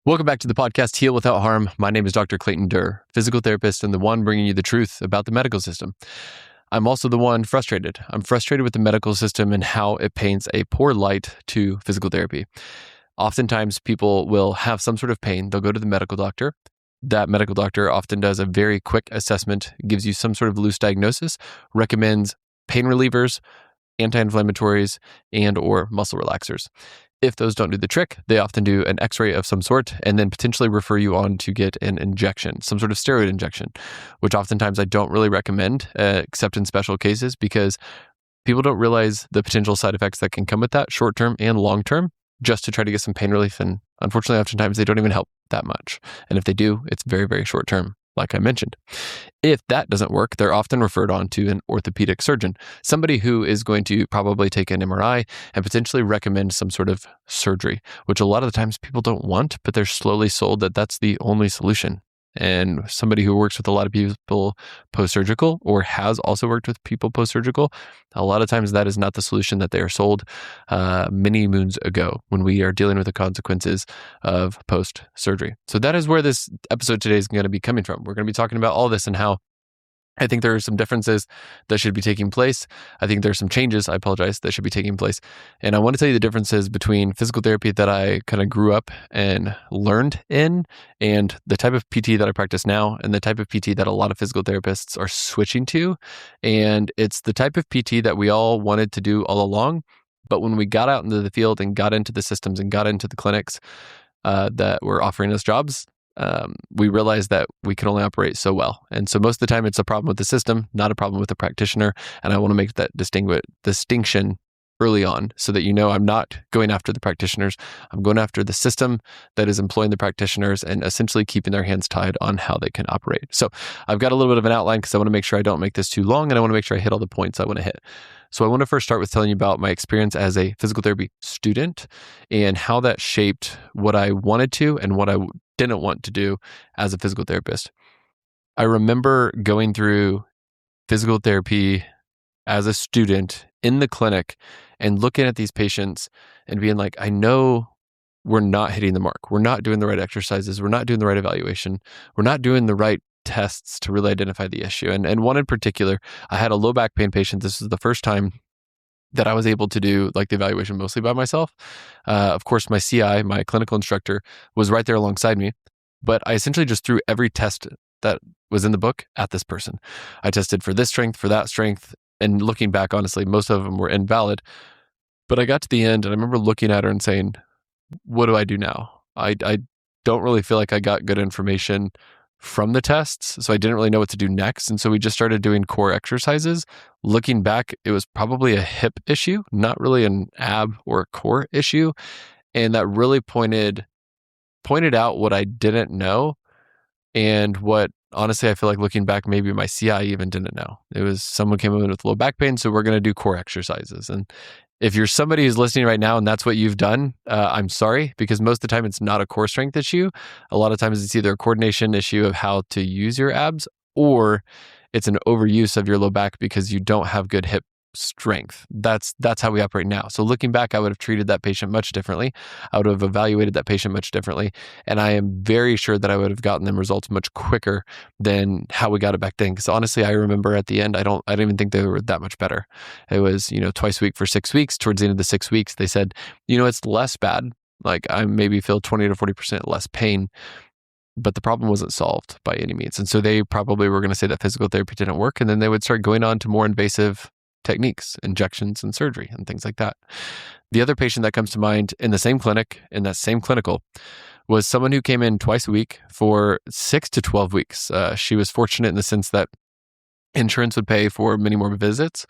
Welcome back to the podcast, Heal Without Harm. My name is Dr. Clayton Dir, physical therapist and the one bringing you the truth about the medical system. I'm also the one frustrated. I'm frustrated with the medical system and how it paints a poor light to physical therapy. Oftentimes, people will have some sort of pain. They'll go to the medical doctor. That medical doctor often does a very quick assessment, gives you some sort of loose diagnosis, recommends pain relievers, anti-inflammatories, and or muscle relaxers. If those don't do the trick, they often do an x-ray of some sort and then potentially refer you on to get an injection, some sort of steroid injection, which oftentimes I don't really recommend, except in special cases, because people don't realize the potential side effects that can come with that short-term and long-term just to try to get some pain relief. And unfortunately, oftentimes they don't even help that much. And if they do, it's very, very short-term, like I mentioned. If that doesn't work, they're often referred on to an orthopedic surgeon, somebody who is going to probably take an MRI and potentially recommend some sort of surgery, which a lot of the times people don't want, but they're slowly sold that that's the only solution. And somebody who works with a lot of people post-surgical or has also worked with people post-surgical, a lot of times that is not the solution that they are sold many moons ago when we are dealing with the consequences of post-surgery. So that is where this episode today is going to be coming from. We're going to be talking about all this and how I think there are some differences that should be taking place. I think there are some changes, that should be taking place. And I want to tell you the differences between physical therapy that I kind of grew up and learned in and the type of PT that I practice now and the type of PT that a lot of physical therapists are switching to. And it's the type of PT that we all wanted to do all along. But when we got out into the field and got into the systems and got into the clinics that were offering us jobs, we realized that we can only operate so well. And so most of the time it's a problem with the system, not a problem with the practitioner. And I want to make that distinction early on so that you know I'm not going after the practitioners. I'm going after the system that is employing the practitioners and essentially keeping their hands tied on how they can operate. So I've got a little bit of an outline because I want to make sure I don't make this too long and I want to make sure I hit all the points I want to hit. So I want to first start with telling you about my experience as a physical therapy student and how that shaped what I wanted to and what I didn't want to do as a physical therapist. I remember going through physical therapy as a student in the clinic and looking at these patients and being like, I know we're not hitting the mark. We're not doing the right exercises. We're not doing the right evaluation. We're not doing the right tests to really identify the issue. And one in particular, I had a low back pain patient. This was the first time that I was able to do like the evaluation mostly by myself. Of course, my CI, my clinical instructor, was right there alongside me, but I essentially just threw every test that was in the book at this person. I tested for this strength, for that strength, and looking back, honestly, most of them were invalid. But I got to the end and I remember looking at her and saying, what do I do now? I don't really feel like I got good information from the tests, so I didn't really know what to do next. And so we just started doing core exercises. Looking back, it was probably a hip issue, not really an ab or a core issue. And that really pointed out what I didn't know and what, honestly, I feel like looking back, maybe my CI even didn't know. It was someone came in with low back pain, so we're going to do core exercises. And if you're somebody who's listening right now and that's what you've done, I'm sorry, because most of the time it's not a core strength issue. A lot of times it's either a coordination issue of how to use your abs or it's an overuse of your low back because you don't have good hip strength. That's how we operate now. So looking back, I would have treated that patient much differently. I would have evaluated that patient much differently. And I am very sure that I would have gotten them results much quicker than how we got it back then. Because honestly, I remember at the end, I don't even think they were that much better. It was, twice a week for 6 weeks. Towards the end of the 6 weeks, they said, it's less bad. Like I maybe feel 20 to 40% less pain, but the problem wasn't solved by any means. And so they probably were going to say that physical therapy didn't work. And then they would start going on to more invasive techniques, injections and surgery and things like that. The other patient that comes to mind in the same clinic, in that same clinical, was someone who came in twice a week for 6 to 12 weeks. She was fortunate in the sense that insurance would pay for many more visits.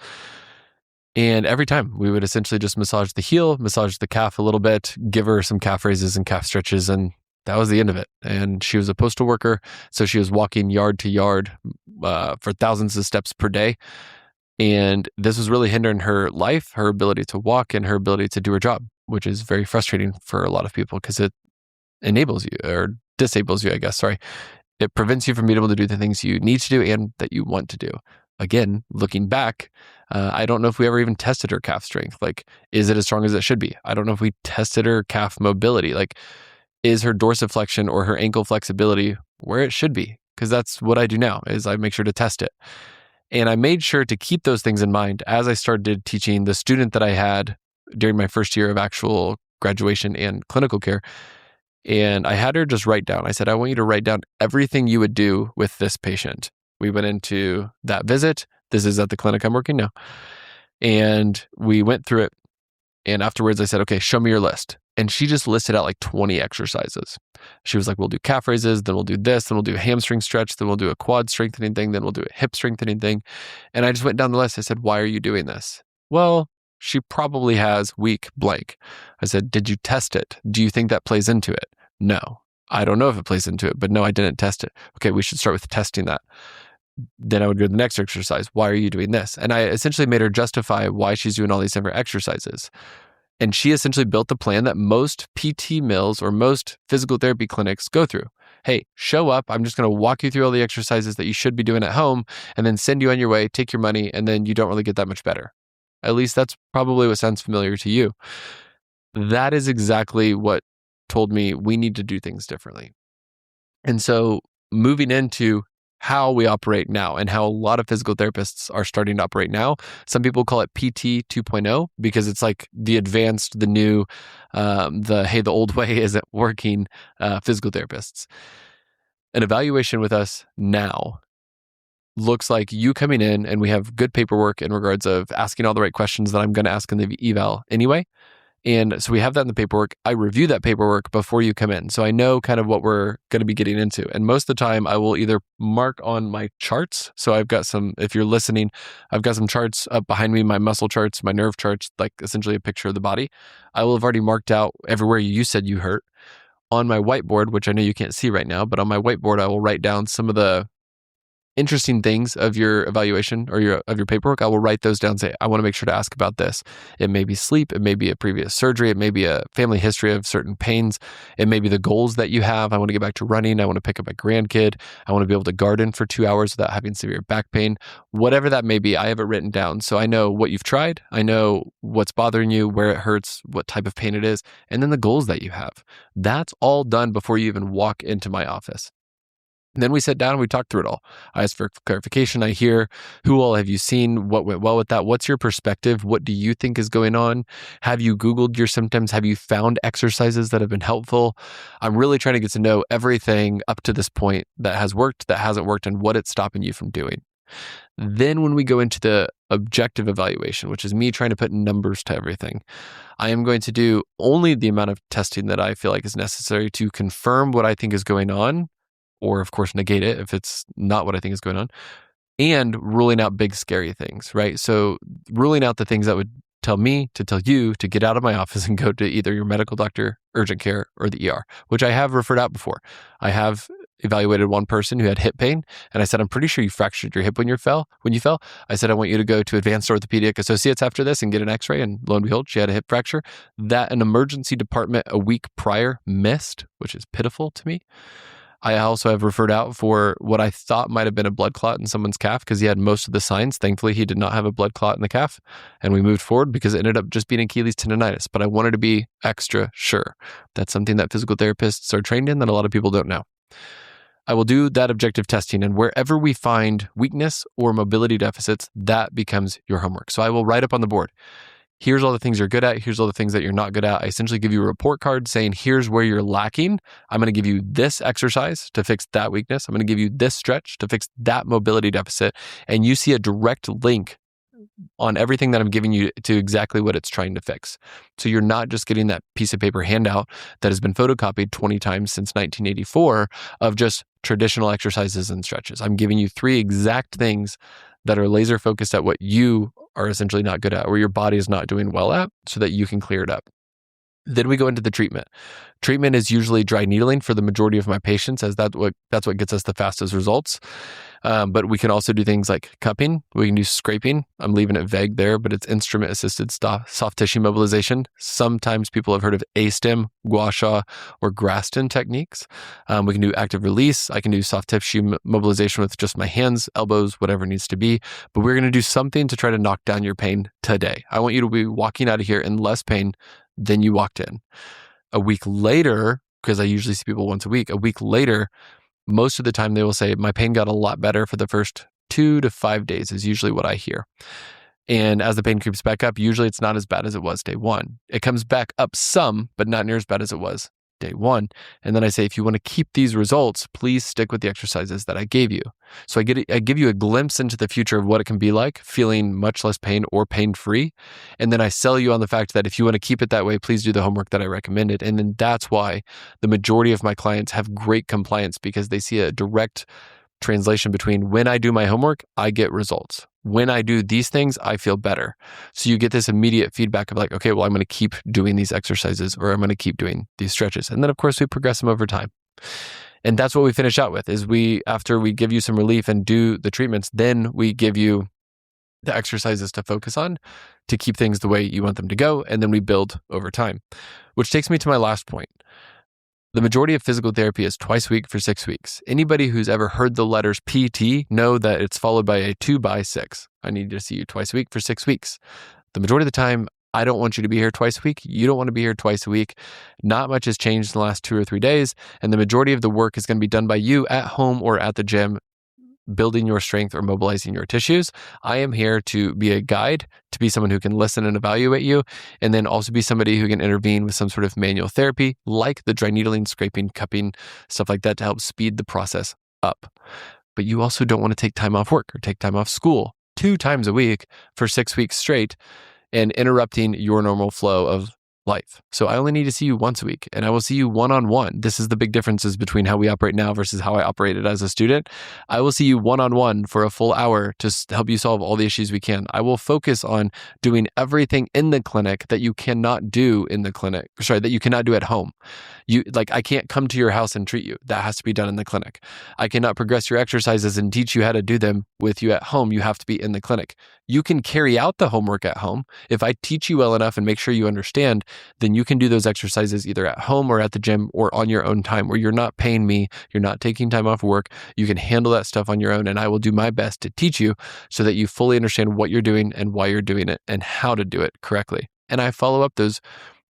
And every time we would essentially just massage the heel, massage the calf a little bit, give her some calf raises and calf stretches, and that was the end of it. And she was a postal worker, so she was walking yard to yard for thousands of steps per day. And this was really hindering her life, her ability to walk, and her ability to do her job, which is very frustrating for a lot of people because it enables you or disables you, I guess. Sorry. It prevents you from being able to do the things you need to do and that you want to do. Again, looking back, I don't know if we ever even tested her calf strength. Like, is it as strong as it should be? I don't know if we tested her calf mobility. Like, Is her dorsiflexion or her ankle flexibility where it should be? Because that's what I do now, is I make sure to test it. And I made sure to keep those things in mind as I started teaching the student that I had during my first year of actual graduation and clinical care. And I had her just write down. I said, I want you to write down everything you would do with this patient. We went into that visit. This is at the clinic I'm working now. And we went through it. And afterwards I said, okay, show me your list. And she just listed out like 20 exercises. She was like, we'll do calf raises, then we'll do this, then we'll do a hamstring stretch, then we'll do a quad strengthening thing, then we'll do a hip strengthening thing. And I just went down the list. I said, why are you doing this? Well, she probably has weak blank. I said, did you test it? Do you think that plays into it? No. I don't know if it plays into it, but no, I didn't test it. Okay, we should start with testing that. Then I would go to the next exercise. Why are you doing this? And I essentially made her justify why she's doing all these different exercises. And she essentially built the plan that most PT mills or most physical therapy clinics go through. Hey, show up. I'm just going to walk you through all the exercises that you should be doing at home and then send you on your way, take your money, and then you don't really get that much better. At least that's probably what sounds familiar to you. That is exactly what told me we need to do things differently. And so moving into how we operate now and how a lot of physical therapists are starting to operate now. Some people call it PT 2.0 because it's like the advanced, the new, the old way isn't working physical therapists. An evaluation with us now looks like you coming in and we have good paperwork in regards of asking all the right questions that I'm going to ask in the eval anyway. And so we have that in the paperwork. I review that paperwork before you come in. So I know kind of what we're going to be getting into. And most of the time I will either mark on my charts. So I've got some, if you're listening, I've got some charts up behind me, my muscle charts, my nerve charts, like essentially a picture of the body. I will have already marked out everywhere you said you hurt. On my whiteboard, which I know you can't see right now, but on my whiteboard, I will write down some of the interesting things of your evaluation or of your paperwork. I will write those down and say, I want to make sure to ask about this. It may be sleep. It may be a previous surgery. It may be a family history of certain pains. It may be the goals that you have. I want to get back to running. I want to pick up my grandkid. I want to be able to garden for 2 hours without having severe back pain. Whatever that may be, I have it written down. So I know what you've tried. I know what's bothering you, where it hurts, what type of pain it is, and then the goals that you have. That's all done before you even walk into my office. And then we sit down and we talk through it all. I ask for clarification. I hear, who all have you seen? What went well with that? What's your perspective? What do you think is going on? Have you Googled your symptoms? Have you found exercises that have been helpful? I'm really trying to get to know everything up to this point that has worked, that hasn't worked, and what it's stopping you from doing. Then when we go into the objective evaluation, which is me trying to put numbers to everything, I am going to do only the amount of testing that I feel like is necessary to confirm what I think is going on, or of course negate it if it's not what I think is going on, and ruling out big scary things, right? So ruling out the things that would tell me to tell you to get out of my office and go to either your medical doctor, urgent care, or the ER, which I have referred out before. I have evaluated one person who had hip pain, and I said, I'm pretty sure you fractured your hip when you fell. I said, I want you to go to Advanced Orthopedic Associates after this and get an x-ray, and lo and behold, she had a hip fracture that an emergency department a week prior missed, which is pitiful to me. I also have referred out for what I thought might have been a blood clot in someone's calf because he had most of the signs. Thankfully, he did not have a blood clot in the calf, and we moved forward because it ended up just being Achilles tendonitis. But I wanted to be extra sure. That's something that physical therapists are trained in that a lot of people don't know. I will do that objective testing, and wherever we find weakness or mobility deficits, that becomes your homework. So I will write up on the board, here's all the things you're good at. Here's all the things that you're not good at. I essentially give you a report card saying, here's where you're lacking. I'm going to give you this exercise to fix that weakness. I'm going to give you this stretch to fix that mobility deficit. And you see a direct link on everything that I'm giving you to exactly what it's trying to fix. So you're not just getting that piece of paper handout that has been photocopied 20 times since 1984 of just traditional exercises and stretches. I'm giving you 3 exact things that are laser focused at what you are essentially not good at or your body is not doing well at so that you can clear it up. Then we go into the treatment. Treatment is usually dry needling for the majority of my patients, as that's what gets us the fastest results. But we can also do things like cupping. We can do scraping. I'm leaving it vague there, but it's instrument-assisted soft tissue mobilization. Sometimes people have heard of A-stem, gua sha, or Graston techniques. We can do active release. I can do soft tissue mobilization with just my hands, elbows, whatever it needs to be. But we're going to do something to try to knock down your pain today. I want you to be walking out of here in less pain than you walked in. A week later because I usually see people once a week. A week later, most of the time they will say, my pain got a lot better for the first 2 to 5 days is usually what I hear. And as the pain creeps back up, usually it's not as bad as it was day one. It comes back up some, but not near as bad as it was day one. And then I say, if you want to keep these results, please stick with the exercises that I gave you. So I give you a glimpse into the future of what it can be like, feeling much less pain or pain-free. And then I sell you on the fact that if you want to keep it that way, please do the homework that I recommended. And then that's why the majority of my clients have great compliance, because they see a direct translation between when I do my homework, I get results. When I do these things, I feel better. So you get this immediate feedback of like, okay, well, I'm going to keep doing these exercises, or I'm going to keep doing these stretches. And then of course we progress them over time. And that's what we finish out with is after we give you some relief and do the treatments, then we give you the exercises to focus on to keep things the way you want them to go. And then we build over time, which takes me to my last point. The majority of physical therapy is twice a week for 6 weeks. Anybody who's ever heard the letters PT know that it's followed by a 2x6. I need to see you twice a week for 6 weeks. The majority of the time, I don't want you to be here twice a week. You don't want to be here twice a week. Not much has changed in the last 2 or 3 days. And the majority of the work is going to be done by you at home or at the gym, building your strength or mobilizing your tissues. I am here to be a guide, to be someone who can listen and evaluate you, and then also be somebody who can intervene with some sort of manual therapy, like the dry needling, scraping, cupping, stuff like that, to help speed the process up. But you also don't want to take time off work or take time off school 2 times a week for 6 weeks straight and interrupting your normal flow of life. So I only need to see you once a week, and I will see you one-on-one. This is the big differences between how we operate now versus how I operated as a student. I will see you one-on-one for a full hour to help you solve all the issues we can. I will focus on doing everything in the clinic that you cannot do that you cannot do at home. I can't come to your house and treat you. That has to be done in the clinic. I cannot progress your exercises and teach you how to do them with you at home. You have to be in the clinic. You can carry out the homework at home. If I teach you well enough and make sure you understand, then you can do those exercises either at home or at the gym or on your own time, where you're not paying me, you're not taking time off work. You can handle that stuff on your own, and I will do my best to teach you so that you fully understand what you're doing and why you're doing it and how to do it correctly. And I follow up those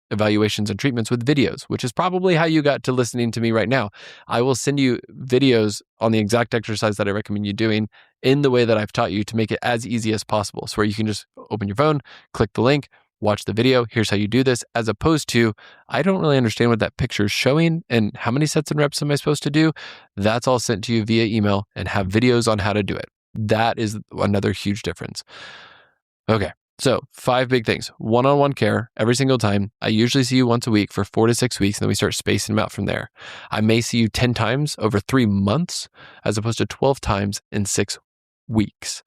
evaluations and treatments with videos, which is probably how you got to listening to me right now. I will send you videos on the exact exercise that I recommend you doing in the way that I've taught you to make it as easy as possible. So where you can just open your phone, click the link, watch the video, here's how you do this, as opposed to, I don't really understand what that picture is showing and how many sets and reps am I supposed to do? That's all sent to you via email and have videos on how to do it. That is another huge difference. Okay. So 5 big things. One-on-one care every single time. I usually see you once a week for 4 to 6 weeks, and then we start spacing them out from there. I may see you 10 times over 3 months as opposed to 12 times in 6 weeks.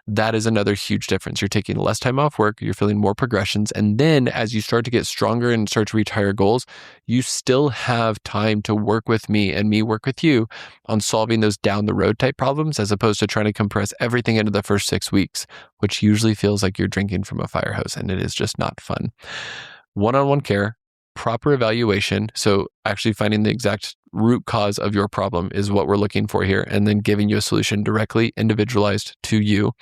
That is another huge difference. You're taking less time off work, you're feeling more progressions, and then as you start to get stronger and start to reach higher goals, you still have time to work with me and me work with you on solving those down the road type problems, as opposed to trying to compress everything into the first 6 weeks, which usually feels like you're drinking from a fire hose, and it is just not fun. One-on-one care, proper evaluation. So actually finding the exact root cause of your problem is what we're looking for here, and then giving you a solution directly individualized to you.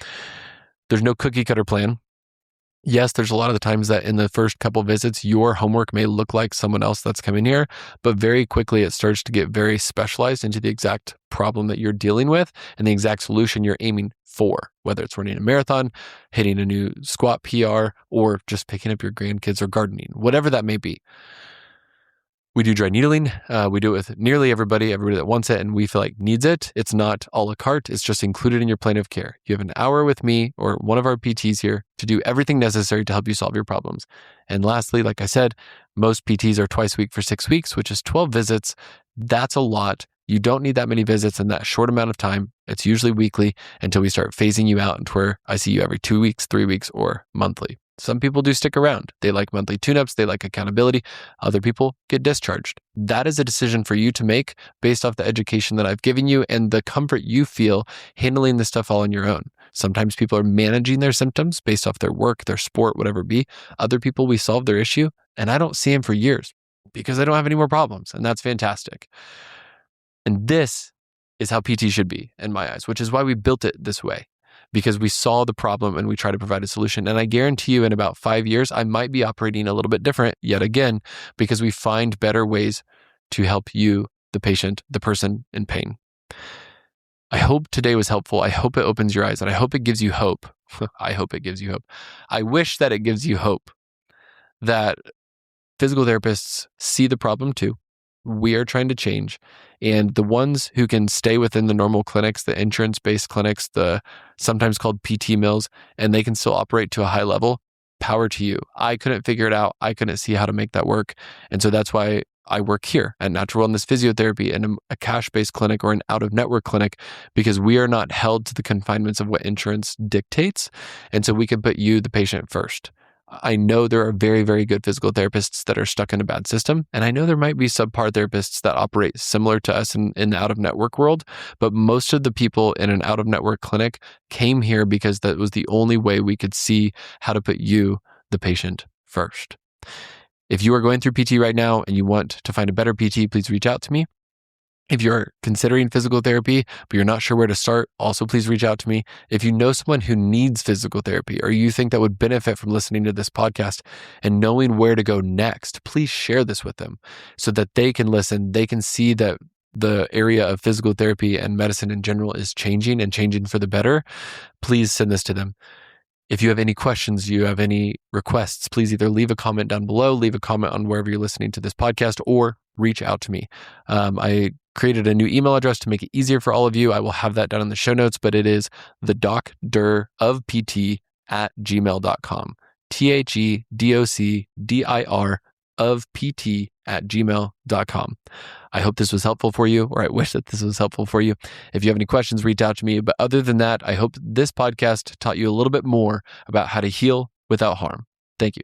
There's no cookie cutter plan. Yes, there's a lot of the times that in the first couple visits, your homework may look like someone else that's coming here, but very quickly it starts to get very specialized into the exact problem that you're dealing with and the exact solution you're aiming for, whether it's running a marathon, hitting a new squat PR, or just picking up your grandkids or gardening, whatever that may be. We do dry needling. We do it with nearly everybody that wants it and we feel like needs it. It's not a la carte. It's just included in your plan of care. You have an hour with me or one of our PTs here to do everything necessary to help you solve your problems. And lastly, like I said, most PTs are twice a week for 6 weeks, which is 12 visits. That's a lot. You don't need that many visits in that short amount of time. It's usually weekly until we start phasing you out into where I see you every 2 weeks, 3 weeks, or monthly. Some people do stick around. They like monthly tune-ups. They like accountability. Other people get discharged. That is a decision for you to make based off the education that I've given you and the comfort you feel handling this stuff all on your own. Sometimes people are managing their symptoms based off their work, their sport, whatever it be. Other people, we solve their issue and I don't see them for years because I don't have any more problems. And that's fantastic. And this is how PT should be in my eyes, which is why we built it this way. Because we saw the problem and we try to provide a solution. And I guarantee you in about 5 years, I might be operating a little bit different yet again, because we find better ways to help you, the patient, the person in pain. I hope today was helpful. I hope it opens your eyes, and I hope it gives you hope. I hope it gives you hope. I wish that it gives you hope that physical therapists see the problem too. We are trying to change. And the ones who can stay within the normal clinics, the insurance-based clinics, the sometimes called PT mills, and they can still operate to a high level, power to you. I couldn't figure it out. I couldn't see how to make that work. And so that's why I work here at Natural Wellness Physiotherapy in a cash-based clinic or an out-of-network clinic, because we are not held to the confinements of what insurance dictates. And so we can put you, the patient, first. I know there are very, very good physical therapists that are stuck in a bad system. And I know there might be subpar therapists that operate similar to us in the out-of-network world. But most of the people in an out-of-network clinic came here because that was the only way we could see how to put you, the patient, first. If you are going through PT right now and you want to find a better PT, please reach out to me. If you're considering physical therapy, but you're not sure where to start, also please reach out to me. If you know someone who needs physical therapy, or you think that would benefit from listening to this podcast and knowing where to go next, please share this with them so that they can listen. They can see that the area of physical therapy and medicine in general is changing and changing for the better. Please send this to them. If you have any questions, you have any requests, please either leave a comment down below, leave a comment on wherever you're listening to this podcast, or reach out to me. I created a new email address to make it easier for all of you. I will have that down in the show notes, but it is thedocdirofpt@gmail.com. THEDOCDIR@gmail.com. I hope this was helpful for you, or I wish that this was helpful for you. If you have any questions, reach out to me. But other than that, I hope this podcast taught you a little bit more about how to heal without harm. Thank you.